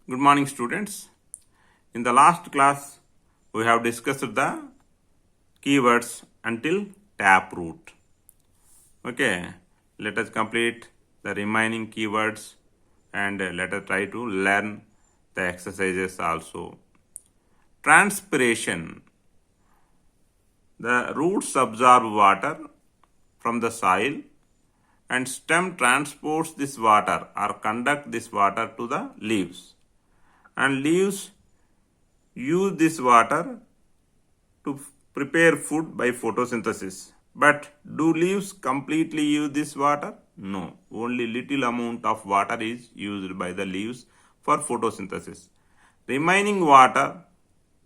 Good morning, students. In the last class, we have discussed the keywords until taproot. Okay, let us complete the remaining keywords and let us try to learn the exercises also. Transpiration. The roots absorb water from the soil and stem transports this water or conduct this water to the leaves, and leaves use this water to prepare food by photosynthesis. But do leaves completely use this water? No, only little amount of water is used by the leaves for photosynthesis. Remaining water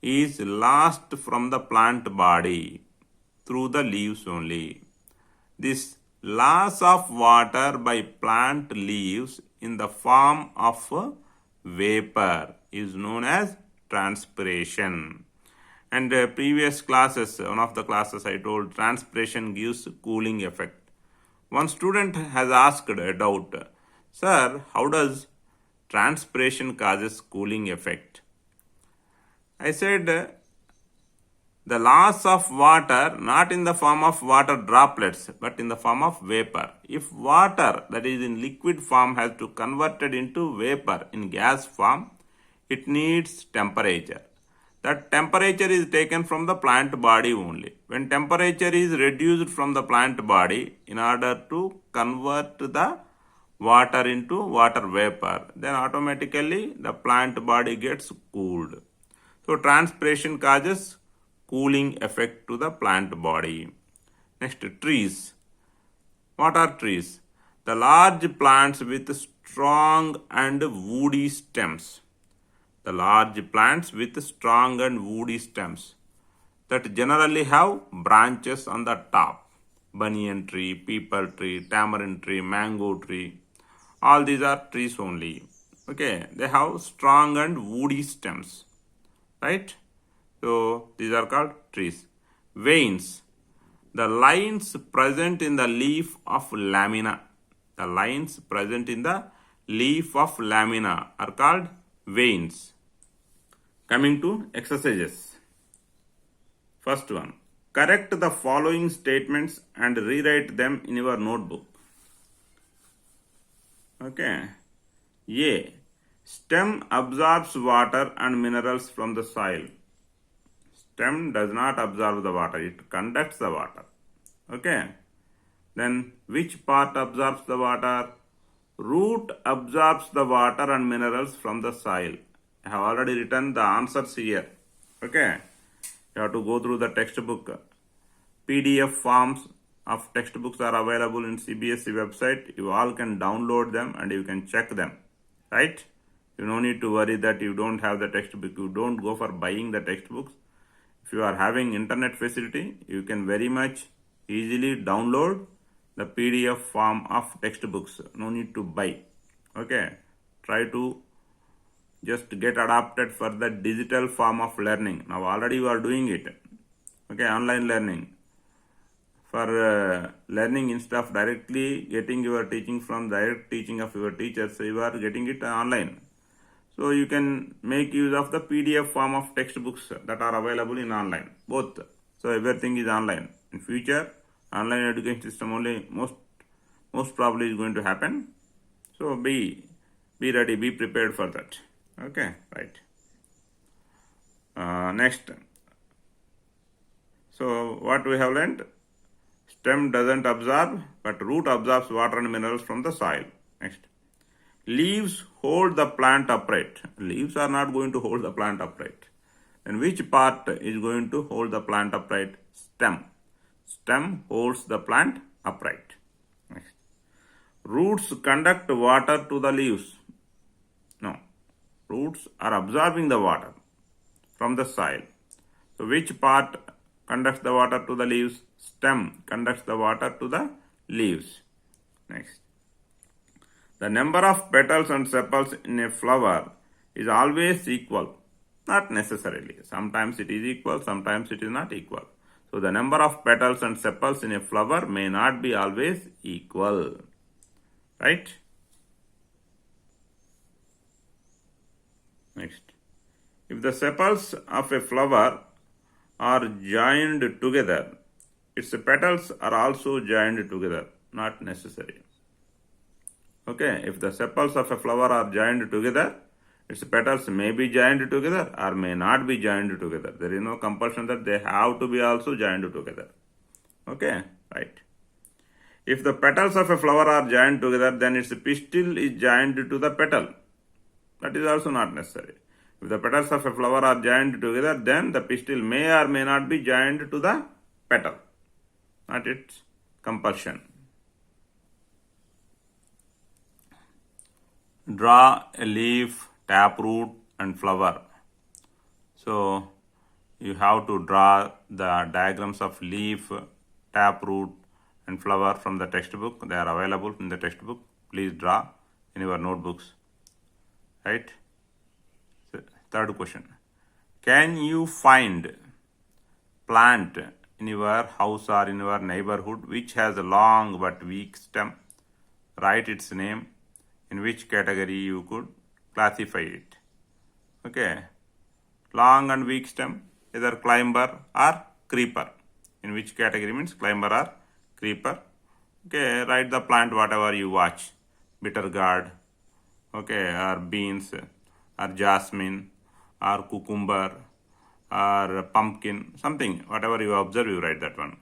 is lost from the plant body through the leaves only. This loss of water by plant leaves in the form of vapor is known as transpiration. And previous classes, one of the classes I told transpiration gives cooling effect. One student has asked a doubt, sir, how does transpiration causes cooling effect? I said the loss of water not in the form of water droplets but in the form of vapor. If water that is in liquid form has to converted into vapor in gas form, it needs temperature. That temperature is taken from the plant body only. When temperature is reduced from the plant body in order to convert the water into water vapor, then automatically the plant body gets cooled. So transpiration causes cooling effect to the plant body. Next, trees. What are trees? The large plants with strong and woody stems. The large plants with strong and woody stems that generally have branches on the top. Banyan tree, peepal tree, tamarind tree, mango tree. All these are trees only. Okay, they have strong and woody stems. Right? So these are called trees. Veins. The lines present in the leaf of lamina. The lines present in the leaf of lamina are called veins. Coming to exercises. First one. Correct the following statements and rewrite them in your notebook. Okay. A. Stem absorbs water and minerals from the soil. Stem does not absorb the water, it conducts the water. Okay. Then which part absorbs the water? Root absorbs the water and minerals from the soil. I have already written the answers here. Okay. You have to go through the textbook. PDF forms of textbooks are available in CBSE website. You all can download them and you can check them. Right? You no need to worry that you don't have the textbook. You don't go for buying the textbooks. If you are having internet facility, you can very much easily download the PDF form of textbooks. No need to buy. Okay. Try to just get adapted for the digital form of learning. Now already you are doing it. Okay, online learning. For learning instead of directly getting your teaching from direct teaching of your teachers, so you are getting it online. So you can make use of the PDF form of textbooks that are available in online, both. So everything is online. In future, online education system only most probably is going to happen. So be ready, be prepared for that. Okay, right. Next. So what we have learned? Stem doesn't absorb, but root absorbs water and minerals from the soil. Next. Leaves hold the plant upright. Leaves are not going to hold the plant upright. And which part is going to hold the plant upright? Stem. Stem holds the plant upright. Next. Roots conduct water to the leaves. No. Roots are absorbing the water from the soil. So which part conducts the water to the leaves? Stem conducts the water to the leaves. Next. The number of petals and sepals in a flower is always equal. Not necessarily. Sometimes it is equal, sometimes it is not equal. So the number of petals and sepals in a flower may not be always equal. Right? Next. If the sepals of a flower are joined together, its petals are also joined together. Not necessary. Okay, if the sepals of a flower are joined together, its petals may be joined together or may not be joined together. There is no compulsion that they have to be also joined together. Okay, right. If the petals of a flower are joined together, then its pistil is joined to the petal. That is also not necessary. If the petals of a flower are joined together, then the pistil may or may not be joined to the petal. Not its compulsion. Draw a leaf, taproot and flower. So you have to draw the diagrams of leaf, taproot and flower from the textbook. They are available in the textbook. Please draw in your notebooks. Right? So, third question. Can you find plant in your house or in your neighborhood which has a long but weak stem? Write its name. In which category you could classify it. Okay. Long and weak stem, either climber or creeper. In which category means climber or creeper. Okay, write the plant whatever you watch. Bitter gourd, okay, or beans, or jasmine, or cucumber, or pumpkin, something, whatever you observe, you write that one.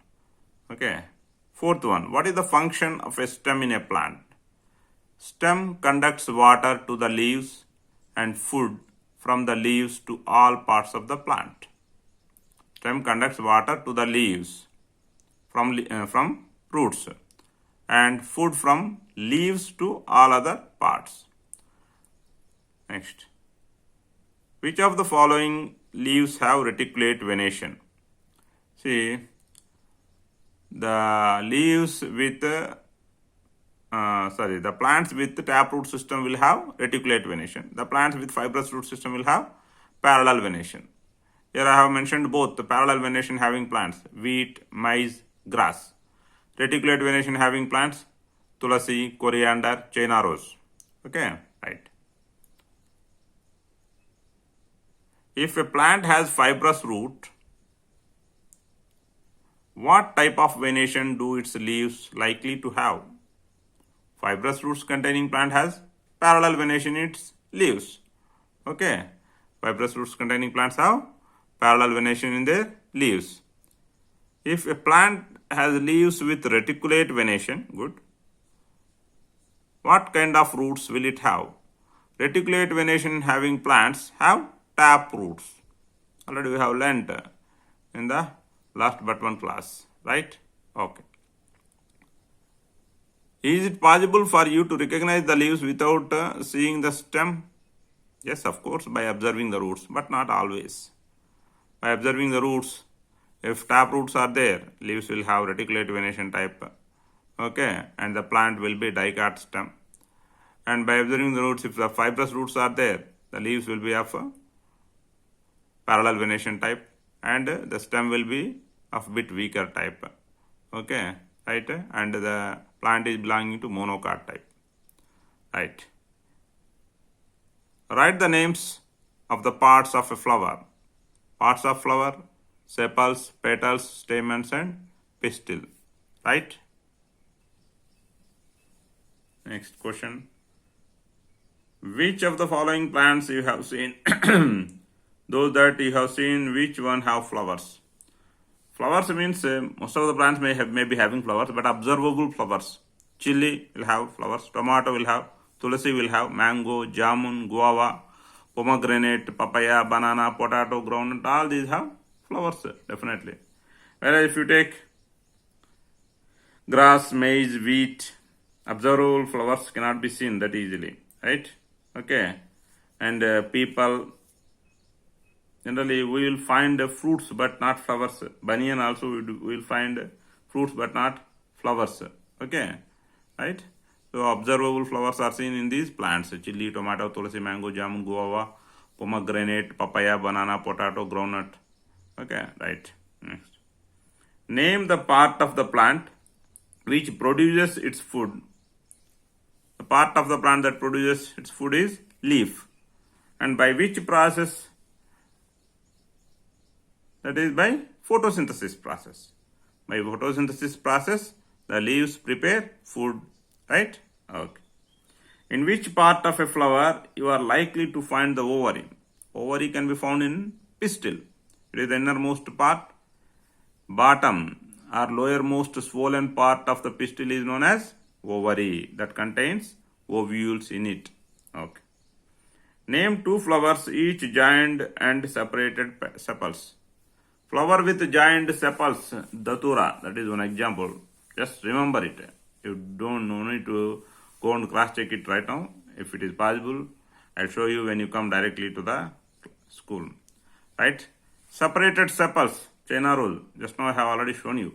Okay. Fourth one, what is the function of a stem in a plant? Stem conducts water to the leaves and food from the leaves to all parts of the plant. Stem conducts water to the leaves from roots and food from leaves to all other parts. Next. Which of the following leaves have reticulate venation? See, the leaves with the plants with the taproot system will have reticulate venation. The plants with fibrous root system will have parallel venation. Here I have mentioned both the parallel venation having plants, wheat, maize, grass. Reticulate venation having plants, tulasi, coriander, China rose. Okay, right. If a plant has fibrous root, what type of venation do its leaves likely to have? Fibrous roots containing plant has parallel venation in its leaves. Okay. Fibrous roots containing plants have parallel venation in their leaves. If a plant has leaves with reticulate venation, good. What kind of roots will it have? Reticulate venation having plants have tap roots. Already we have learnt in the last but one class, right? Okay. Is it possible for you to recognize the leaves without seeing the stem? Yes, of course, by observing the roots, but not always. By observing the roots, if tap roots are there, leaves will have reticulate venation type. Okay, and the plant will be dicot stem. And by observing the roots, if the fibrous roots are there, the leaves will be of parallel venation type, and the stem will be of bit weaker type. Okay, right? And the plant is belonging to monocot type. Right. Write the names of the parts of a flower. Parts of flower, sepals, petals, stamens and pistil. Right? Next question. Which of the following plants you have seen? Those that you have seen, which one have flowers? Flowers means most of the plants may be having flowers, but observable flowers. Chili will have flowers, tomato will have, tulasi will have, mango, jamun, guava, pomegranate, papaya, banana, potato, groundnut, all these have flowers, definitely. Whereas if you take grass, maize, wheat, observable flowers cannot be seen that easily, right? Okay. And people, generally we will find fruits but not flowers. Banyan also we will find fruits but not flowers. Okay, right? So observable flowers are seen in these plants: chili, tomato, tulasi, mango, jamun, guava, pomegranate, papaya, banana, potato, groundnut. Okay, right. Next. Name the part of the plant which produces its food. The part of the plant that produces its food is leaf. And by which process? That is by photosynthesis process. By photosynthesis process, the leaves prepare food, right? Okay. In which part of a flower you are likely to find the ovary? Ovary can be found in pistil. It is the innermost part. Bottom or lowermost swollen part of the pistil is known as ovary that contains ovules in it. Okay. Name two flowers, each joined and separated sepals. Flower with joined sepals, datura, that is one example. Just remember it. You don't need to go and cross check it right now. If it is possible, I'll show you when you come directly to the school. Right? Separated sepals, China rose. Just now I have already shown you.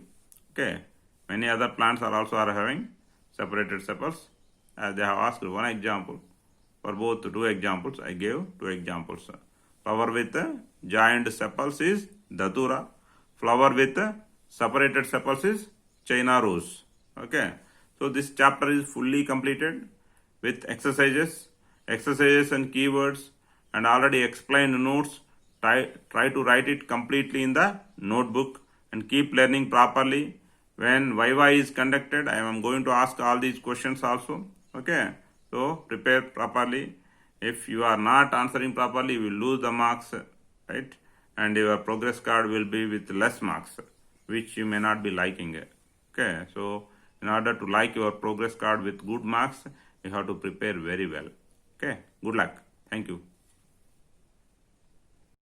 Okay. Many other plants are also having separated sepals. As they have asked one example. For both two examples, I gave two examples. Flower with joined sepals is datura. Flower with separated sepals is China rose. Okay. So this chapter is fully completed with exercises and keywords and already explained notes. Try to write it completely in the notebook and keep learning properly. When Viva is conducted, I am going to ask all these questions also. Okay. So prepare properly. If you are not answering properly, you will lose the marks, right? And your progress card will be with less marks, which you may not be liking. Okay. So in order to like your progress card with good marks, you have to prepare very well. Okay. Good luck. Thank you.